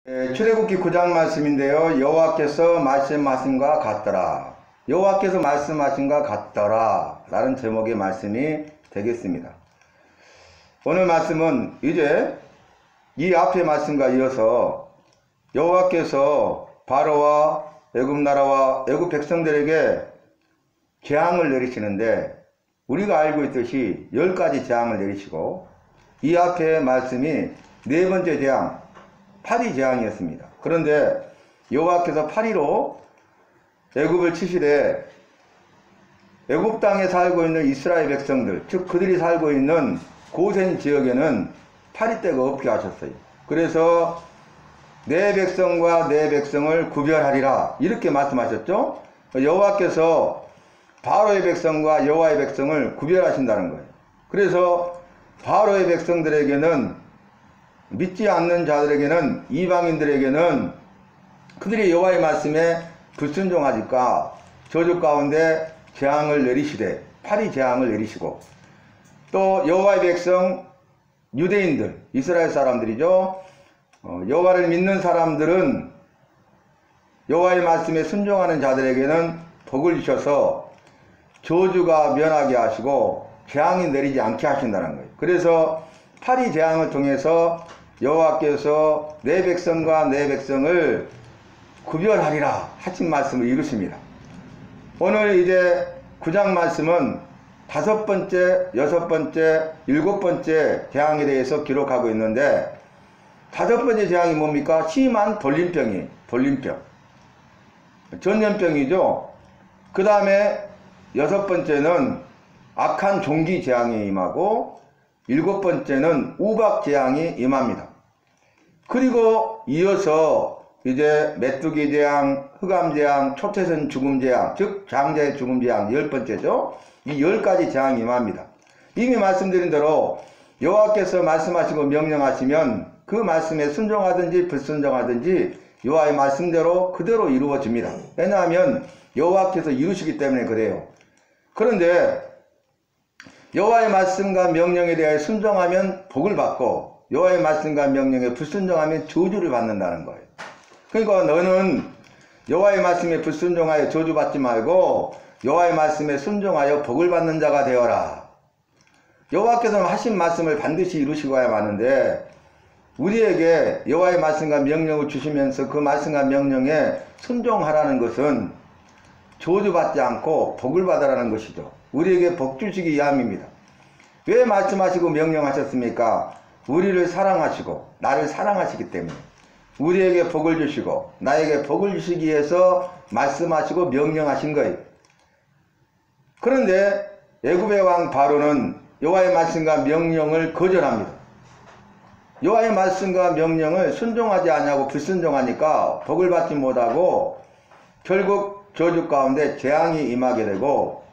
출애굽기 9장 말씀인데요. 여호와께서 말씀하신과 같더라. 여호와께서 말씀하신과 같더라 라는 제목의 말씀이 되겠습니다. 오늘 말씀은 이제 이 앞의 말씀과 이어서 여호와께서 바로와 애굽 나라와 애굽 백성들에게 재앙을 내리시는데, 우리가 알고 있듯이 10가지 재앙을 내리시고, 이 앞의 말씀이 네 번째 재앙, 파리 재앙이었습니다. 그런데 여호와께서 파리로 애굽을 치시되 애굽 땅에 살고 있는 이스라엘 백성들, 즉 그들이 살고 있는 고센 지역에는 파리떼가 없게 하셨어요. 그래서 내 백성과 내 백성을 구별하리라 이렇게 말씀하셨죠. 여호와께서 바로의 백성과 여호와의 백성을 구별하신다는 거예요. 그래서 바로의 백성들에게는, 믿지 않는 자들에게는, 이방인들에게는 그들이 여호와의 말씀에 불순종하니까 저주 가운데 재앙을 내리시되 파리 재앙을 내리시고, 또 여호와의 백성 유대인들, 이스라엘 사람들이죠. 여호와를 믿는 사람들은 여호와의 말씀에 순종하는 자들에게는 복을 주셔서 저주가 면하게 하시고 재앙이 내리지 않게 하신다는 거예요. 그래서 파리 재앙을 통해서 여호와께서 내 백성과 내 백성을 구별하리라 하신 말씀을 이루십니다. 오늘 이제 9장 말씀은 5번째, 6번째, 7번째 재앙에 대해서 기록하고 있는데, 5번째 재앙이 뭡니까? 심한 돌림병이에요. 돌림병. 전염병이죠. 그 다음에 6번째는 악한 종기 재앙이 임하고, 7번째는 우박 재앙이 임합니다. 그리고 이어서 이제 메뚜기 재앙, 흑암 재앙, 초태선 죽음 재앙, 즉 장자의 죽음 재앙 10번째죠. 이 10가지 재앙이 임합니다. 이미 말씀드린 대로 여호와께서 말씀하시고 명령하시면 그 말씀에 순종하든지 불순종하든지 여호와의 말씀대로 그대로 이루어집니다. 왜냐하면 여호와께서 이루시기 때문에 그래요. 그런데 여호와의 말씀과 명령에 대하여 순종하면 복을 받고, 여호와의 말씀과 명령에 불순종하면 저주를 받는다는 거예요. 그러니까 너는 여호와의 말씀에 불순종하여 저주받지 말고 여호와의 말씀에 순종하여 복을 받는 자가 되어라. 여호와께서는 하신 말씀을 반드시 이루시고야 마는데, 우리에게 여호와의 말씀과 명령을 주시면서 그 말씀과 명령에 순종하라는 것은 저주받지 않고 복을 받으라는 것이죠. 우리에게 복 주시기 위함입니다. 왜 말씀하시고 명령하셨습니까? 우리를 사랑하시고 나를 사랑하시기 때문에 우리에게 복을 주시고 나에게 복을 주시기 위해서 말씀하시고 명령하신 거예요. 그런데 애굽의 왕 바로는 여호와의 말씀과 명령을 거절합니다. 여호와의 말씀과 명령을 순종하지 않냐고 불순종하니까 복을 받지 못하고 결국 저주 가운데 재앙이 임하게 되고,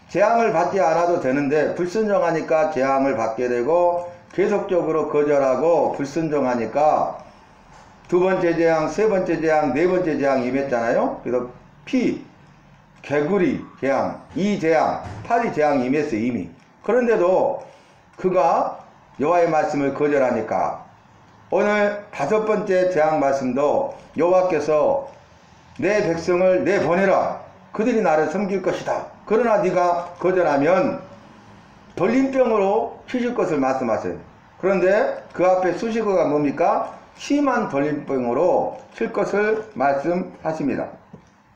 재앙을 받지 않아도 되는데 불순종하니까 재앙을 받게 되고, 계속적으로 거절하고 불순종하니까 2번째 재앙, 3번째 재앙, 4번째 재앙이 임했잖아요. 그래서 피, 개구리 재앙, 이 재앙, 파리 재앙이 임했어요 이미. 그런데도 그가 여호와의 말씀을 거절하니까 오늘 5번째 재앙 말씀도 여호와께서 내 백성을 내보내라. 그들이 나를 섬길 것이다. 그러나 네가 거절하면 돌림병으로 치실 것을 말씀하세요. 그런데 그 앞에 수식어가 뭡니까? 심한 돌림병으로 칠 것을 말씀하십니다.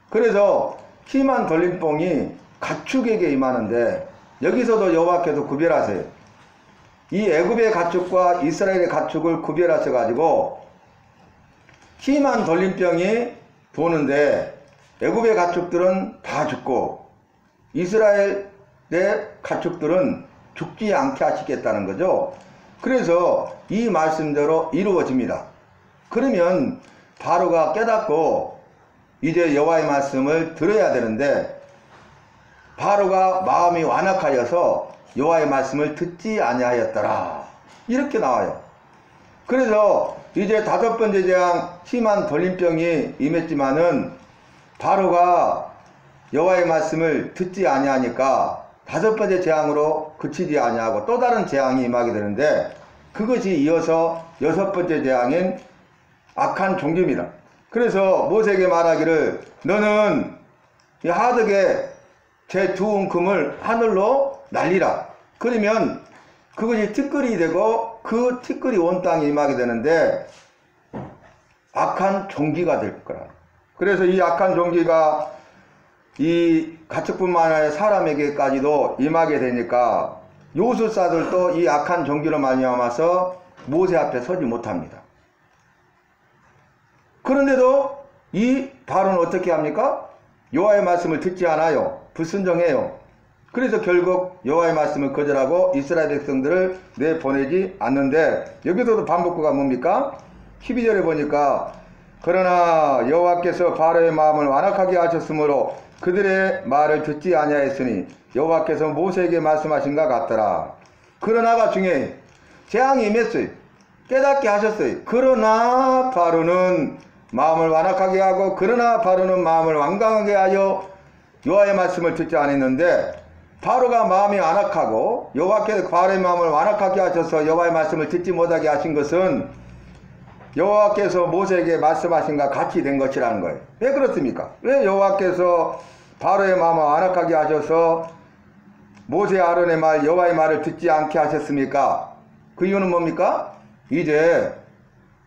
그래서 심한 돌림병이 가축에게 임하는데, 여기서도 여호와께서 구별하세요. 이 애굽의 가축과 이스라엘의 가축을 구별하셔 가지고 심한 돌림병이 도는데 애굽의 가축들은 다 죽고 이스라엘의 가축들은 죽지 않게 하시겠다는 거죠. 그래서 이 말씀대로 이루어집니다. 그러면 바로가 깨닫고 이제 여호와의 말씀을 들어야 되는데, 바로가 마음이 완악하여서 여호와의 말씀을 듣지 아니하였더라 이렇게 나와요. 그래서 이제 5번째 재앙 심한 돌림병이 임했지만은 바로가 여호와의 말씀을 듣지 아니하니까 5번째 재앙으로 그치지 아니하고 또 다른 재앙이 임하게 되는데, 그것이 이어서 6번째 재앙인 악한 종기입니다. 그래서 모세에게 말하기를 너는 이 하덕에 제 두 움큼을 하늘로 날리라. 그러면 그것이 티끌이 되고 그 티끌이 온 땅에 임하게 되는데 악한 종기가 될 거라. 그래서 이 악한 종기가 이 가축뿐만 아니라 사람에게까지도 임하게 되니까 요술사들도 이 악한 종기로 말미암아서 모세 앞에 서지 못합니다. 그런데도 이 바로는 어떻게 합니까? 여호와의 말씀을 듣지 않아요. 불순종해요. 그래서 결국 여호와의 말씀을 거절하고 이스라엘 백성들을 내보내지 않는데 여기서도 반복구가 뭡니까? 12절에 보니까 그러나 여호와께서 바로의 마음을 완악하게 하셨으므로 그들의 말을 듣지 아니하였으니 여호와께서 모세에게 말씀하신 것 같더라. 그러나가 중요해. 재앙이 임했어요. 깨닫게 하셨어요. 그러나 바로는 마음을 완악하게 하고 그러나 바로는 마음을 완강하게 하여 여호와의 말씀을 듣지 않았는데 바로가 마음이 완악하고 여호와께서 바로의 마음을 완악하게 하셔서 여호와의 말씀을 듣지 못하게 하신 것은 여호와께서 모세에게 말씀하신 것과 같이 된 것이라는 거예요. 왜 그렇습니까? 왜 여호와께서 바로의 마음을 완악하게 하셔서 모세 아론의 말 여호와의 말을 듣지 않게 하셨습니까? 그 이유는 뭡니까? 이제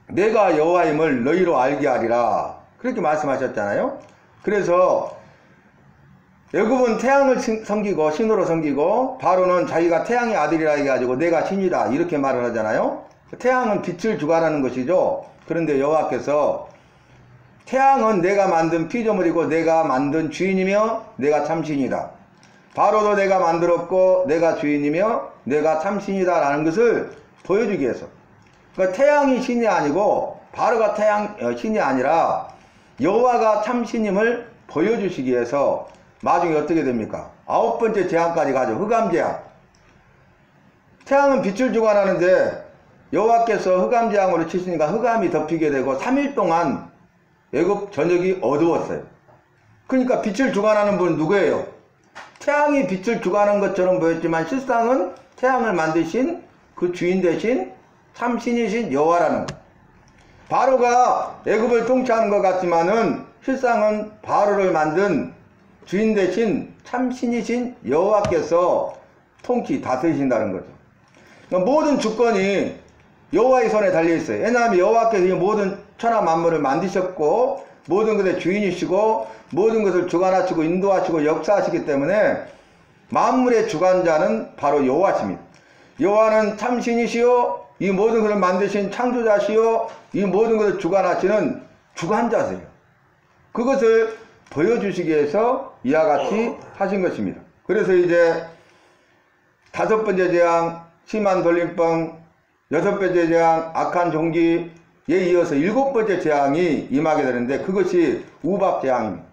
내가 여호와임을 너희로 알게 하리라 그렇게 말씀하셨잖아요. 그래서 애굽은 태양을 섬기고 신으로 섬기고 바로는 자기가 태양의 아들이라 해가지고 내가 신이다 이렇게 말을 하잖아요. 태양은 빛을 주관하는 것이죠. 그런데 여호와께서 태양은 내가 만든 피조물이고 내가 만든 주인이며 내가 참신이다. 바로도 내가 만들었고 내가 주인이며 내가 참신이다 라는 것을 보여주기 위해서. 그러니까 태양이 신이 아니고 바로가 신이 아니라 여호와가 참신임을 보여주시기 위해서 나중에 어떻게 됩니까? 9번째 재앙까지 가죠. 흑암재앙. 태양은 빛을 주관하는데 여호와께서 흑암재앙으로 치시니까 흑암이 덮이게 되고 3일 동안 애굽 전역이 어두웠어요. 그러니까 빛을 주관하는 분은 누구예요? 태양이 빛을 주관하는 것처럼 보였지만 실상은 태양을 만드신 그 주인 대신 참신이신 여호와라는 것. 바로가 애굽을 통치하는 것 같지만은 실상은 바로를 만든 주인 대신 참신이신 여호와께서 다스리신다는 거죠. 그러니까 모든 주권이 여호와의 손에 달려있어요. 왜냐하면 여호와께서 이 모든 천하 만물을 만드셨고 모든 것의 주인이시고 모든 것을 주관하시고 인도하시고 역사하시기 때문에 만물의 주관자는 바로 여호와십니다. 여호와는 참신이시요 이 모든 것을 만드신 창조자시요 이 모든 것을 주관하시는 주관자세요. 그것을 보여주시기 위해서 이와 같이 하신 것입니다. 그래서 이제 5번째 재앙 심한 돌림병, 6번째 재앙 악한 종기에 이어서 7번째 재앙이 임하게 되는데 그것이 우박 재앙입니다.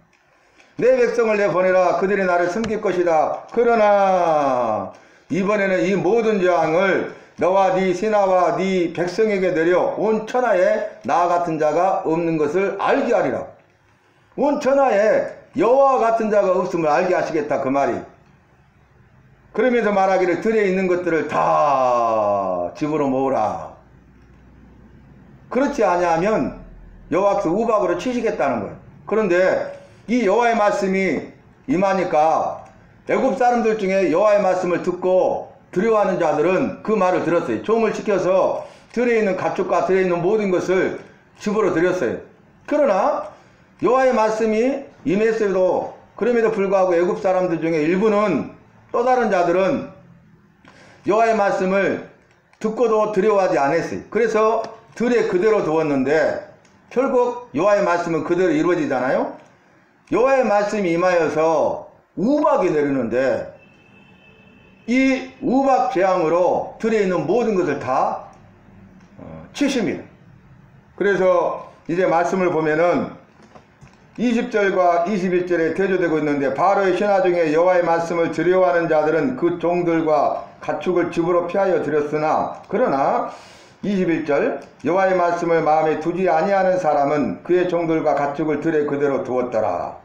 내 백성을 내보내라 그들이 나를 섬길 것이다. 그러나 이번에는 이 모든 재앙을 너와 네 신하와 네 백성에게 내려 온 천하에 나 같은 자가 없는 것을 알게 하리라. 온 천하에 여호와 같은 자가 없음을 알게 하시겠다 그 말이. 그러면서 말하기를 들에 있는 것들을 다 집으로 모으라. 그렇지 아니하면 여호와께서 우박으로 치시겠다는 거예요. 그런데 이 여호와의 말씀이 임하니까 애굽 사람들 중에 여호와의 말씀을 듣고 두려워하는 자들은 그 말을 들었어요. 종을 시켜서 들에 있는 가축과 들에 있는 모든 것을 집으로 들였어요. 그러나 여호와의 말씀이 임했어도 그럼에도 불구하고 애굽 사람들 중에 일부는 또 다른 자들은 여호와의 말씀을 듣고도 두려워하지 않았어요. 그래서 들에 그대로 두었는데 결국 여호와의 말씀은 그대로 이루어지잖아요. 여호와의 말씀이 임하여서 우박이 내리는데 이 우박 재앙으로 들에 있는 모든 것을 다 치십니다. 그래서 이제 말씀을 보면은 20절과 21절에 대조되고 있는데 바로의 신하 중에 여호와의 말씀을 두려워하는 자들은 그 종들과 가축을 집으로 피하여 들였으나 그러나 21절 여호와의 말씀을 마음에 두지 아니하는 사람은 그의 종들과 가축을 들에 그대로 두었더라.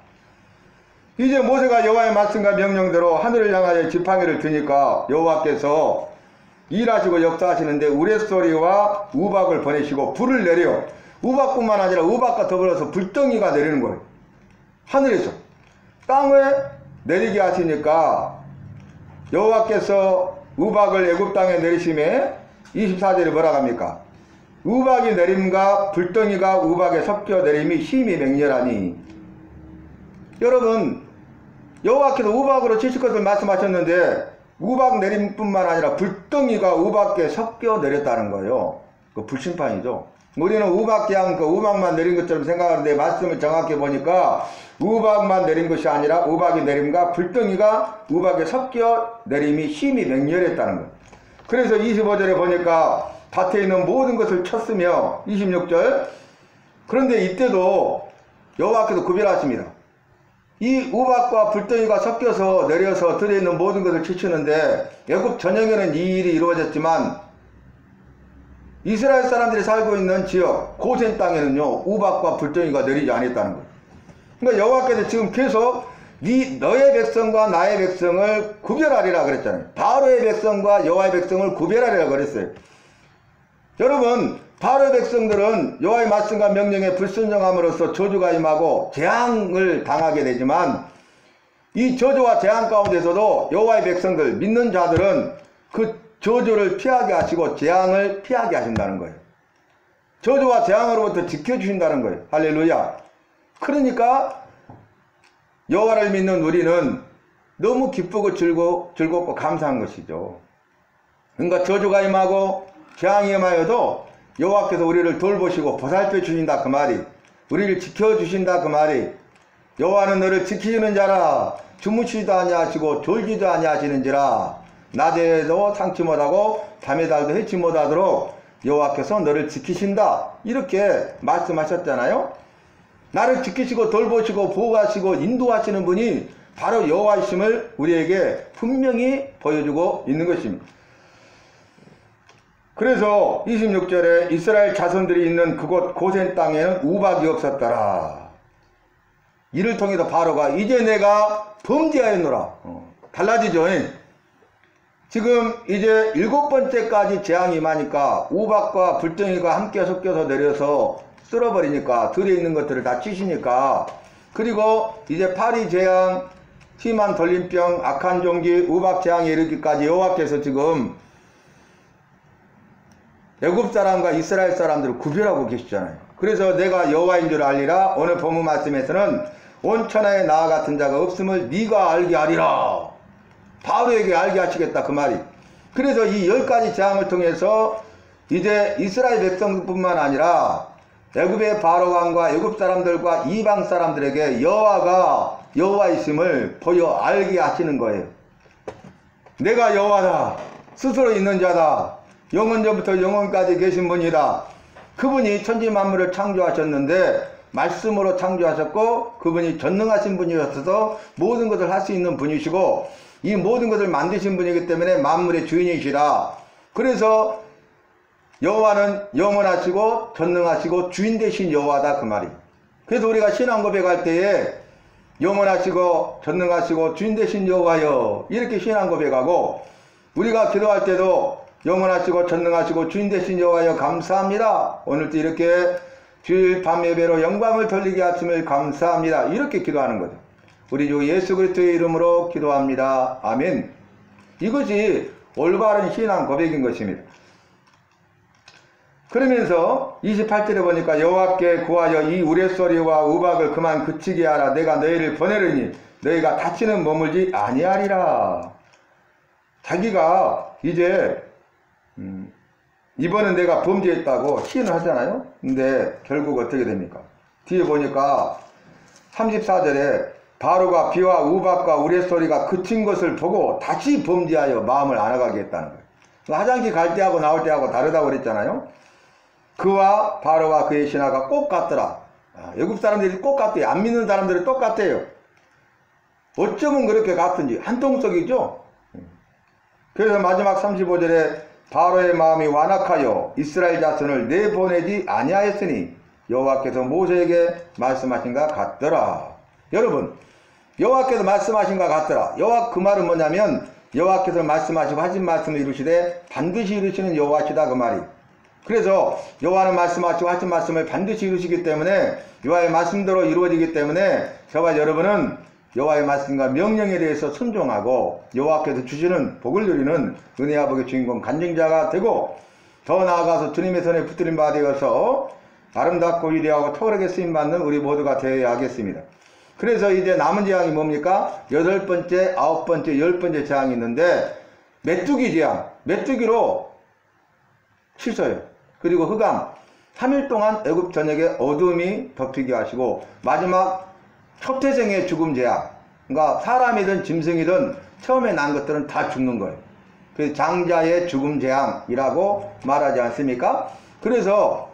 이제 모세가 여호와의 말씀과 명령대로 하늘을 향하여 지팡이를 드니까 여호와께서 일하시고 역사하시는데 우레소리와 우박을 보내시고 불을 내려 우박뿐만 아니라 우박과 더불어서 불덩이가 내리는 거예요. 하늘에서 땅에 내리게 하시니까 여호와께서 우박을 애굽 땅에 내리심에 24절에 뭐라고 합니까? 우박이 내림과 불덩이가 우박에 섞여 내림이 심히 맹렬하니. 여러분, 여호와께서 우박으로 치실 것을 말씀하셨는데 우박 내림뿐만 아니라 불덩이가 우박에 섞여 내렸다는 거예요. 그 불심판이죠. 우리는 우박 그냥 그 우박만 내린 것처럼 생각하는데 말씀을 정확히 보니까 우박만 내린 것이 아니라 우박이 내림과 불덩이가 우박에 섞여 내림이 심히 맹렬했다는 거예요. 그래서 25절에 보니까 밭에 있는 모든 것을 쳤으며 26절 그런데 이때도 여호와께서 구별하십니다. 이 우박과 불덩이가 섞여서 내려서 들에 있는 모든 것을 치치는데 애굽 전역에는 이 일이 이루어졌지만 이스라엘 사람들이 살고 있는 지역 고센 땅에는요 우박과 불덩이가 내리지 않았다는 거예요. 그러니까 여호와께서 지금 계속 너의 백성과 나의 백성을 구별하리라 그랬잖아요. 바로의 백성과 여호와의 백성을 구별하리라 그랬어요. 여러분, 바로의 백성들은 여호와의 말씀과 명령에 불순종함으로써 저주가 임하고 재앙을 당하게 되지만 이 저주와 재앙 가운데서도 여호와의 백성들 믿는 자들은 그 저주를 피하게 하시고 재앙을 피하게 하신다는 거예요. 저주와 재앙으로부터 지켜주신다는 거예요. 할렐루야. 그러니까 여호와를 믿는 우리는 너무 기쁘고 즐겁고 감사한 것이죠. 그러니까 저주가 임하고 재앙이 임하여도 여호와께서 우리를 돌보시고 보살펴 주신다 그 말이, 우리를 지켜주신다 그 말이, 여호와는 너를 지키시는 자라 주무시지도 아니하시고 졸지도 아니하시는지라 낮에도 상치 못하고 밤에 달도 해치 못하도록 여호와께서 너를 지키신다 이렇게 말씀하셨잖아요. 나를 지키시고 돌보시고 보호하시고 인도하시는 분이 바로 여호와이심을 우리에게 분명히 보여주고 있는 것입니다. 그래서 26절에 이스라엘 자손들이 있는 그곳 고센 땅에는 우박이 없었더라. 이를 통해서 바로가 이제 내가 범죄하였노라. 달라지죠. 지금 이제 7번째까지 재앙이 임하니까 우박과 불덩이가 함께 섞여서 내려서 쓸어버리니까 들에 있는 것들을 다 치시니까, 그리고 이제 파리 재앙, 심한 돌림병, 악한 종기, 우박 재앙에 이르기까지 여호와께서 지금 애굽 사람과 이스라엘 사람들을 구별하고 계시잖아요. 그래서 내가 여호와인 줄 알리라. 오늘 본문 말씀에서는 온 천하에 나 같은 자가 없음을 네가 알게 하리라. 바로에게 알게 하시겠다 그 말이. 그래서 이 10가지 재앙을 통해서 이제 이스라엘 백성뿐만 아니라 애굽의 바로왕과 애굽 사람들과 이방 사람들에게 여호와가 여호와이심을 보여 알게 하시는 거예요. 내가 여호와다. 스스로 있는 자다. 영원전부터 영원까지 계신 분이다. 그분이 천지 만물을 창조하셨는데 말씀으로 창조하셨고 그분이 전능하신 분이셔서 모든 것을 할 수 있는 분이시고 이 모든 것을 만드신 분이기 때문에 만물의 주인이시라. 그래서 여호와는 영원하시고 전능하시고 주인 되신 여호와다 그 말이. 그래서 우리가 신앙 고백할 때에 영원하시고 전능하시고 주인 되신 여호와여 이렇게 신앙 고백하고, 우리가 기도할 때도 영원하시고 전능하시고 주인 되신 여호와여 감사합니다. 오늘도 이렇게 주일 밤 예배로 영광을 돌리게 하심을 감사합니다. 이렇게 기도하는 거죠. 우리 주 예수 그리스도의 이름으로 기도합니다. 아멘. 이것이 올바른 신앙 고백인 것입니다. 그러면서 28절에 보니까 여호와께 구하여 이 우레소리와 우박을 그만 그치게 하라. 내가 너희를 보내려니 너희가 다시는 머물지 아니하리라. 자기가 이제 이번엔 내가 범죄했다고 시인을 하잖아요. 근데 결국 어떻게 됩니까? 뒤에 보니까 34절에 바로가 비와 우박과 우레소리가 그친 것을 보고 다시 범죄하여 마음을 안 나가게 했다는 거예요. 화장실 갈 때하고 나올 때하고 다르다고 그랬잖아요. 그와 바로와 그의 신하가 꼭 같더라. 애굽 사람들이 꼭 같대요. 안 믿는 사람들이 똑같대요. 어쩌면 그렇게 같은지 한통속이죠. 그래서 마지막 35절에 바로의 마음이 완악하여 이스라엘 자손을 내보내지 아니하였으니 여호와께서 모세에게 말씀하신 것 같더라. 여러분, 여호와께서 말씀하신 것 같더라. 여호와 그 말은 뭐냐면 여호와께서 말씀하시고 하신 말씀을 이루시되 반드시 이루시는 여호와시다 그 말이. 그래서 여호와는 말씀하시고 하신 말씀을 반드시 이루시기 때문에 여호와의 말씀대로 이루어지기 때문에 저와 여러분은 여호와의 말씀과 명령에 대해서 순종하고 여호와께서 주시는 복을 누리는 은혜와 복의 주인공 간증자가 되고 더 나아가서 주님의 손에 붙들린 바 되어서 아름답고 위대하고 탁월하게 쓰임받는 우리 모두가 되어야 하겠습니다. 그래서 이제 남은 재앙이 뭡니까? 8번째, 9번째, 10번째 재앙이 있는데 메뚜기 재앙, 메뚜기로 씻어요. 그리고 흑암, 3일 동안 애굽 전역에 어둠이 덮이게 하시고 마지막 초태생의 죽음 재앙, 그러니까 사람이든 짐승이든 처음에 난 것들은 다 죽는 거예요. 그래서 장자의 죽음 재앙이라고 말하지 않습니까? 그래서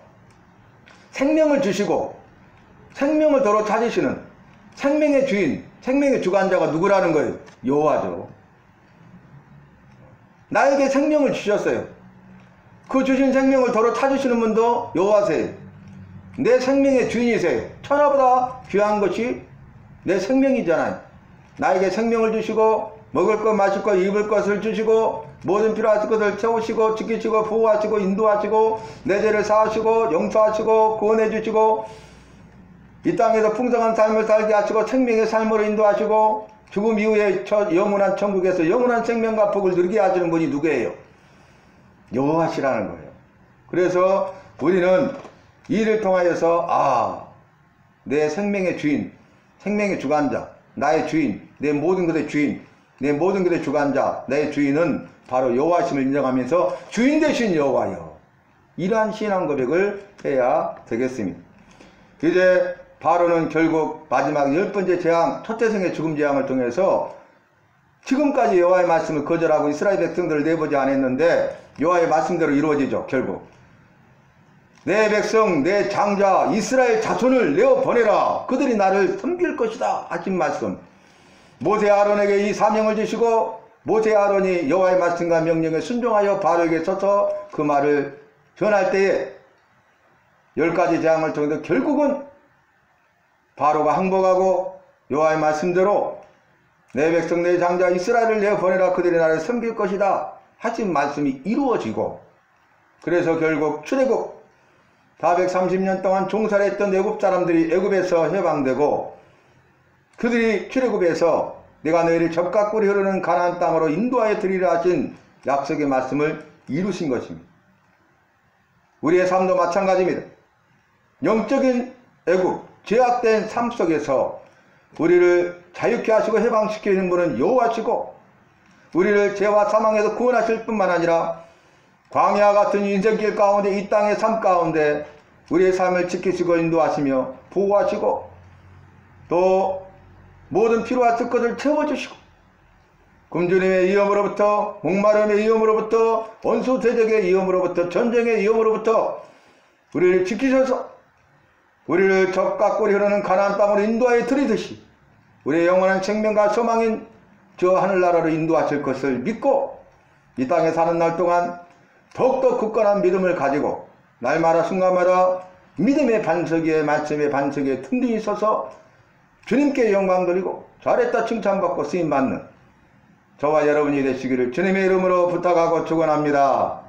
생명을 주시고 생명을 도로 찾으시는 생명의 주인, 생명의 주관자가 누구라는 거예요? 여호와죠. 나에게 생명을 주셨어요. 그 주신 생명을 도로 찾으시는 분도 여호와세요. 내 생명의 주인이세요. 천하보다 귀한 것이 내 생명이잖아요. 나에게 생명을 주시고 먹을 것, 마실 것, 입을 것을 주시고 모든 필요하신 것을 채우시고 지키시고 보호하시고 인도하시고 내 죄를 사하시고 용서하시고 구원해 주시고 이 땅에서 풍성한 삶을 살게 하시고 생명의 삶으로 인도하시고 죽음 이후에 영원한 천국에서 영원한 생명과 복을 누리게 하시는 분이 누구예요? 여호와시라는 거예요. 그래서 우리는 이를 통하여서 내 생명의 주인, 생명의 주관자, 나의 주인, 내 모든 것의 주인, 내 모든 것의 주관자, 내 주인은 바로 여호와심을 인정하면서 주인 되신 여호와여, 이러한 신앙 고백을 해야 되겠습니다. 이제 바로는 결국 마지막 10번째 재앙, 초태생의 죽음 재앙을 통해서 지금까지 여호와의 말씀을 거절하고 이스라엘 백성들을 내보지 않았는데 여호와의 말씀대로 이루어지죠. 결국 내 백성, 내 장자 이스라엘 자손을 내어 보내라, 그들이 나를 섬길 것이다 하신 말씀, 모세 아론에게 이 사명을 주시고 모세 아론이 여호와의 말씀과 명령에 순종하여 바로에게 서서 그 말을 전할 때에 10가지 재앙을 통해서 결국은 바로가 항복하고 여호와의 말씀대로 내 백성 내 장자 이스라엘을 내어 보내라, 그들이 나를 섬길 것이다 하신 말씀이 이루어지고, 그래서 결국 출애굽 430년 동안 종살했던 애굽 사람들이 애굽에서 해방되고 그들이 출애굽에서 내가 너희를 젖과 꿀이 흐르는 가나안 땅으로 인도하여 드리라 하신 약속의 말씀을 이루신 것입니다. 우리의 삶도 마찬가지입니다. 영적인 애굽, 죄악된 삶 속에서 우리를 자유케 하시고 해방시키는 분은 여호와시고 우리를 죄와 사망에서 구원하실 뿐만 아니라 광야 같은 인생길 가운데 이 땅의 삶 가운데 우리의 삶을 지키시고 인도하시며 보호하시고 또 모든 필요하실 것을 채워주시고 굶주림의 위험으로부터 목마름의 위험으로부터 원수 대적의 위험으로부터 전쟁의 위험으로부터 우리를 지키셔서 우리를 젖과 꿀이 흐르는 가나안 땅으로 인도하여 드리듯이 우리의 영원한 생명과 소망인 저 하늘나라로 인도하실 것을 믿고 이 땅에 사는 날 동안 더욱더 굳건한 믿음을 가지고 날마다 순간마다 믿음의 반석 위에 말씀의 반석 위에 든든히 서서 주님께 영광 돌리고 잘했다 칭찬받고 쓰임받는 저와 여러분이 되시기를 주님의 이름으로 부탁하고 축원합니다.